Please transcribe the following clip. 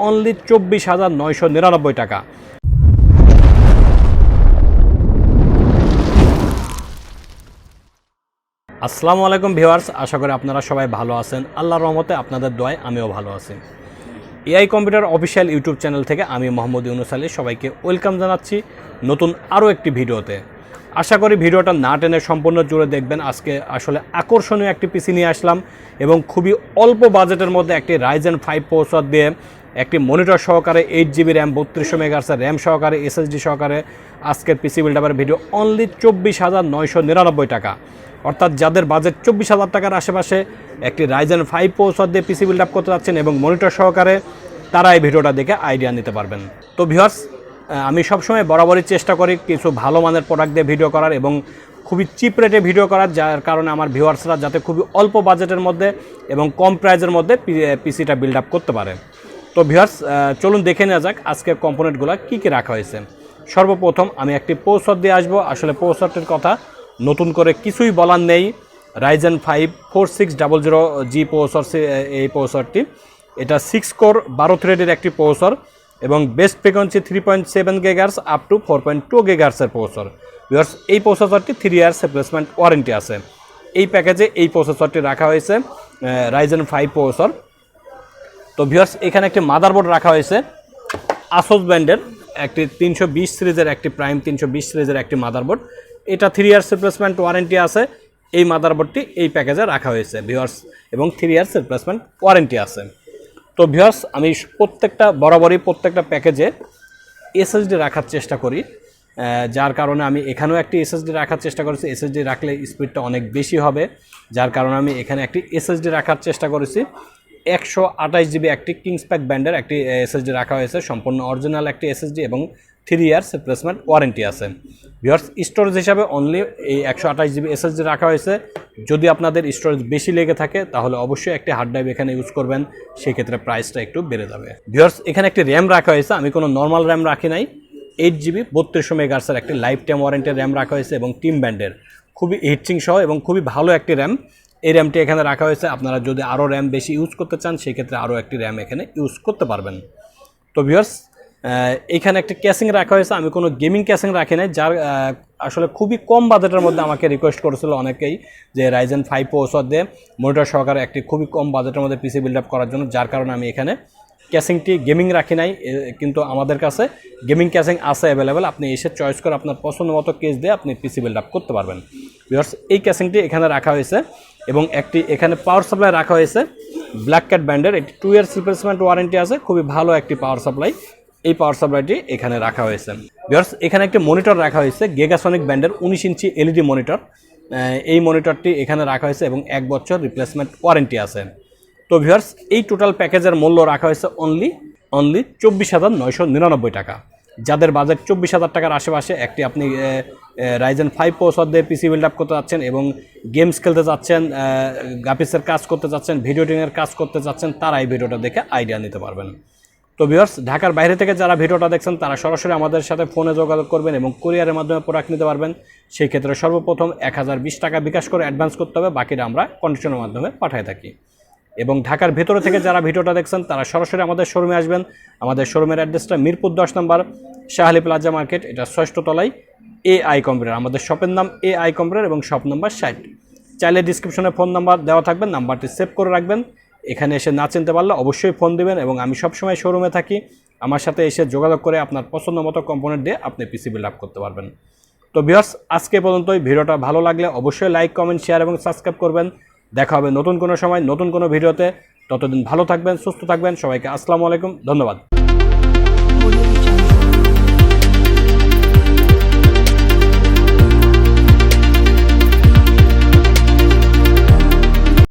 Only 24,999 টাকা। আসসালামু আলাইকুম ভিউয়ার্স, আশা করি আপনারা সবাই ভালো আছেন। আল্লাহর রহমতে আপনাদের দোয়ায় আমিও ভালো আছি। AI computer official YouTube channel থেকে আমি মোহাম্মদ ইউনুস আলী সবাইকে ওয়েলকাম জানাচ্ছি নতুন আরও একটি ভিডিওতে। আশা করি ভিডিওটা না টেনে সম্পূর্ণ জুড়ে দেখবেন। আজকে আসলে আকর্ষণীয় একটি পিসি নিয়ে আসলাম এবং খুবই অল্প বাজেটের মধ্যে একটি রাইজেন 5 প্রসেসর দিয়ে একটি মনিটর সহকারে 8GB র্যাম 3200 মেগাহার্টজের র্যাম সহকারে এসএসডি সহকারে আজকের পিসি বিল্ডআপের ভিডিও অনলি 24,999 টাকা। অর্থাৎ যাদের বাজেট 24,000 টাকার আশেপাশে একটি রাইজেন 5 প্রসেসর দিয়ে পিসি বিল্ড আপ করতে যাচ্ছেন এবং মনিটর সহকারে, তারা এই ভিডিওটা দেখে আইডিয়া নিতে পারবেন। তো ভিউয়ার্স, আমি সবসময় বরাবরই চেষ্টা করি কিছু ভালো মানের প্রোডাক্ট দিয়ে ভিডিও করার এবং খুবই চিপ রেটে ভিডিও করার, যার কারণে আমার ভিউয়ার্সরা যাতে খুবই অল্প বাজেটের মধ্যে এবং কম প্রাইজের মধ্যে পিসিটা বিল্ড আপ করতে পারে। তো ভিউয়ার্স, চলুন দেখে নেওয়া যাক আজকের কম্পোনেন্টগুলো কী কী রাখা হয়েছে। সর্বপ্রথম আমি একটি প্রসেসর দিয়ে আসবো। আসলে প্রসেসরটির কথা নতুন করে কিছুই বলার নেই। রাইজেন 5 4600G প্রসেসর, এই প্রসেসরটি এটা 6 কোর 12 থ্রেডের একটি প্রসেসর এবং base frequency 3.7 GHz up to 4.2 GHzের প্রসেসর। ভিউয়ার্স, এই প্রসেসরটি 3 ইয়ার্স রিপ্লেসমেন্ট ওয়ারেন্টি আছে। এই প্যাকেজে এই প্রসেসরটি রাখা হয়েছে রাইজেন 5 প্রসেসর। তো ভিউয়ার্স, এখানে একটি মাদারবোর্ড রাখা হয়েছে আসুস ব্র্যান্ডের একটি 320 সিরিজের একটি প্রাইম 320 সিরিজের একটি মাদারবোর্ড। এটা 3 ইয়ার্স রিপ্লেসমেন্ট ওয়ারেন্টি আছে। এই মাদারবোর্ডটি এই প্যাকেজে রাখা হয়েছে ভিউয়ার্স, এবং 3 ইয়ার্স রিপ্লেসমেন্ট ওয়ারেন্টি আছে। তো ভিউয়ার্স, আমি বরাবরই প্রত্যেকটা প্যাকেজে এসএসডি রাখার চেষ্টা করি, যার কারণে আমি এখানেও একটি এসএসডি রাখার চেষ্টা করেছি। এসএসডি রাখলে স্পিডটা অনেক বেশি হবে, যার কারণে আমি এখানে একটি এসএসডি রাখার চেষ্টা করেছি। 128GB একটি কিংসপ্যাক ব্র্যান্ডের একটি এসএসডি রাখা হয়েছে, সম্পূর্ণ অরিজিনাল একটি এসএসডি এবং 3 ইয়ার্স রিপ্লেসমেন্ট ওয়ারেন্টি আছে। ভিউয়ার্স, স্টোরেজ হিসাবে অনলি এই 128GB এসএসডি রাখা হয়েছে। যদি আপনাদের স্টোরেজ বেশি লেগে থাকে তাহলে অবশ্যই একটি হার্ড ড্রাইভ এখানে ইউজ করবেন, সেক্ষেত্রে প্রাইসটা একটু বেড়ে যাবে। ভিউয়ার্স, এখানে একটি র্যাম রাখা হয়েছে, আমি কোনো নর্মাল র্যাম রাখি নাই। 8GB 3200 মেগাহার্টজের একটি লাইফ টাইম ওয়ারেন্টির র্যাম রাখা হয়েছে এবং টিম ব্র্যান্ডের খুবই হিটসিং সহ এবং খুবই ভালো একটি র্যাম। এই র্যামটি এখানে রাখা হয়েছে। আপনারা যদি আরও র্যাম বেশি ইউজ করতে চান সেক্ষেত্রে আরও একটি র্যাম এখানে ইউজ করতে পারবেন। তো ভিউয়ার্স, এইখানে একটি ক্যাসিং রাখা হয়েছে। আমি কোনো গেমিং ক্যাসিং রাখি নাই, যার আসলে খুবই কম বাজেটের মধ্যে আমাকে রিকোয়েস্ট করেছিল অনেকেই যে রাইজেন 5 প্রসেসর দিয়ে মনিটর সহকারে একটি খুবই কম বাজেটের মধ্যে পিসি বিল্ড আপ করার জন্য, যার কারণে আমি এখানে ক্যাসিংটি গেমিং রাখি নাই। কিন্তু আমাদের কাছে গেমিং ক্যাসিং আছে অ্যাভেলেবেল, আপনি এসে চয়েস করে আপনার পছন্দ মতো কেস দিয়ে আপনি পিসি বিল্ড আপ করতে পারবেন। ভিউয়ার্স, এই ক্যাসিংটি এখানে রাখা হয়েছে এবং একটি এখানে পাওয়ার সাপ্লাই রাখা হয়েছে ব্ল্যাক ক্যাট ব্র্যান্ডের, একটি 2 ইয়ার্স রিপ্লেসমেন্ট ওয়ারেন্টি আছে, খুবই ভালো একটি পাওয়ার সাপ্লাই। এই পাওয়ার সাপ্লাইটি এখানে রাখা হয়েছে। ভিউয়ার্স, এখানে একটি মনিটর রাখা হয়েছে গিগাসনিক ব্র্যান্ডের 19 ইঞ্চি এলইডি মনিটর। এই মনিটরটি এখানে রাখা হয়েছে এবং 1 বছর রিপ্লেসমেন্ট ওয়ারেন্টি আছে। তো ভিউয়ার্স, এই টোটাল প্যাকেজের মূল্য রাখা হয়েছে অনলি 24,999 টাকা। যাদের বাজেট 24,000 টাকার আশেপাশে একটি আপনি রাইজেন 5 প্রসেসর দিয়ে পিসি বিল্ড আপ করতে যাচ্ছেন এবং গেমস খেলতে যাচ্ছেন, গ্রাফিক্সের কাজ করতে যাচ্ছেন, ভিডিও এডিটিংয়ের কাজ করতে যাচ্ছেন, তারা এই ভিডিওটা দেখে আইডিয়া নিতে পারবেন। তো ভিউয়ার্স, ঢাকার বাইরে থেকে যারা ভিডিওটা দেখছেন তারা সরাসরি আমাদের সাথে ফোনে যোগাযোগ করবেন এবং কুরিয়ারের মাধ্যমে প্রোডাক্ট নিতে পারবেন। সেই ক্ষেত্রে সর্বপ্রথম 1020 টাকা বিকাশ করে অ্যাডভান্স করতে হবে, বাকিটা আমরা কন্ডিশনের মাধ্যমে পাঠিয়ে থাকি। এবং ঢাকার ভেতরে থেকে যারা ভিডিওটা দেখছেন তারা সরাসরি আমাদের শোরুমে আসবেন। আমাদের শোরুমের অ্যাড্রেসটা মিরপুর 10 নম্বর শাহ আলী প্লাজা মার্কেট, এটা 6ষ্ঠ তলায় এআই কম্পিউটার। আমাদের শপের নাম এআই কম্পিউটার এবং শপ নাম্বার 60। চাইলে ডিসক্রিপশনে ফোন নাম্বার দেওয়া থাকবে, নাম্বারটি সেভ করে রাখবেন। এখানে এসে না চিনতে পারলে অবশ্যই ফোন দিবেন এবং আমি সবসময় শোরুমে থাকি, আমার সাথে এসে যোগাযোগ করে আপনার পছন্দ মতো কম্পোনেন্ট দিয়ে আপনি পিসি বিল্ড আপ করতে পারবেন। তো ভিউয়ার্স, আজকে পর্যন্তই। ভিডিওটা ভালো লাগলে অবশ্যই লাইক, কমেন্ট, শেয়ার এবং সাবস্ক্রাইব করবেন। দেখা হবে নতুন কোনো সময় নতুন কোনো ভিডিওতে। ততদিন ভালো থাকবেন, সুস্থ থাকবেন। সবাইকে আসসালামু আলাইকুম, ধন্যবাদ।